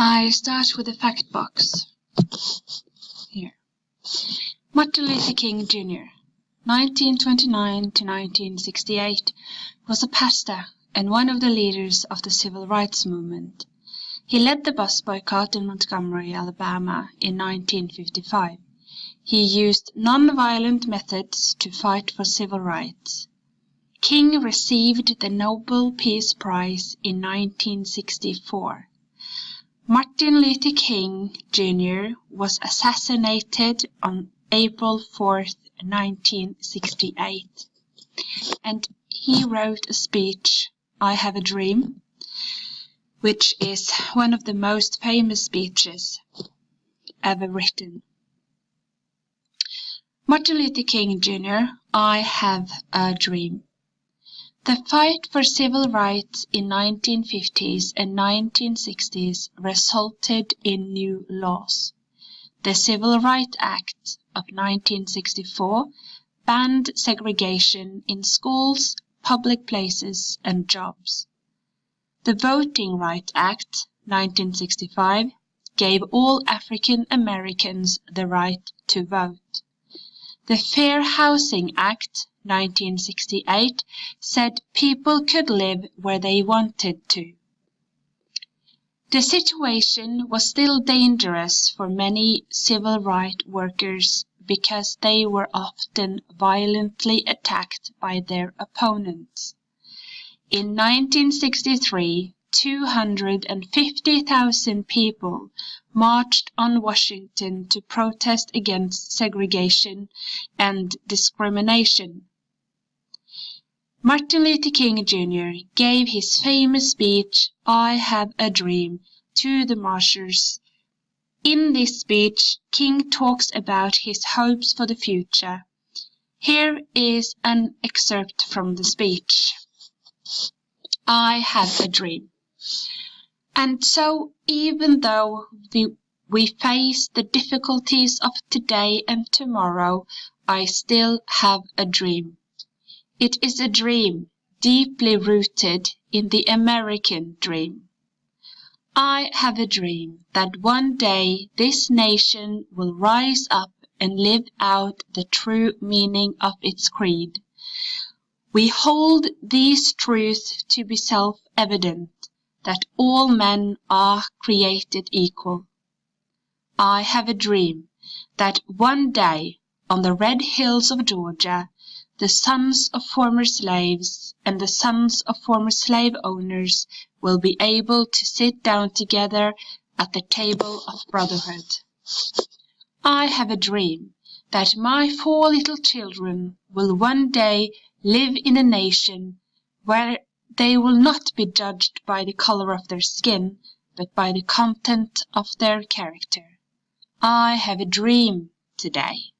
I start with the fact box. Here. Martin Luther King Jr., 1929 to 1968, was a pastor and one of the leaders of the civil rights movement. He led the bus boycott in Montgomery, Alabama in 1955. He used non-violent methods to fight for civil rights. King received the Nobel Peace Prize in 1964. Martin Luther King Jr. was assassinated on April 4, 1968, and he wrote a speech, I Have a Dream, which is one of the most famous speeches ever written. Martin Luther King Jr., I Have a Dream. The fight for civil rights in 1950s and 1960s resulted in new laws. The Civil Rights Act of 1964 banned segregation in schools, public places, and jobs. The Voting Rights Act 1965 gave all African Americans the right to vote. The Fair Housing Act 1968 said people could live where they wanted to. The situation was still dangerous for many civil rights workers because they were often violently attacked by their opponents. In 1963, 250,000 people marched on Washington to protest against segregation and discrimination. Martin Luther King Jr. gave his famous speech, I Have a Dream, to the marchers. In this speech, King talks about his hopes for the future. Here is an excerpt from the speech. I have a dream. And so, even though we face the difficulties of today and tomorrow, I still have a dream. It is a dream deeply rooted in the American dream. I have a dream that one day this nation will rise up and live out the true meaning of its creed. We hold these truths to be self-evident, that all men are created equal. I have a dream that one day on the red hills of Georgia, the sons of former slaves and the sons of former slave owners will be able to sit down together at the table of brotherhood. I have a dream that my 4 little children will one day live in a nation where they will not be judged by the color of their skin, but by the content of their character. I have a dream today.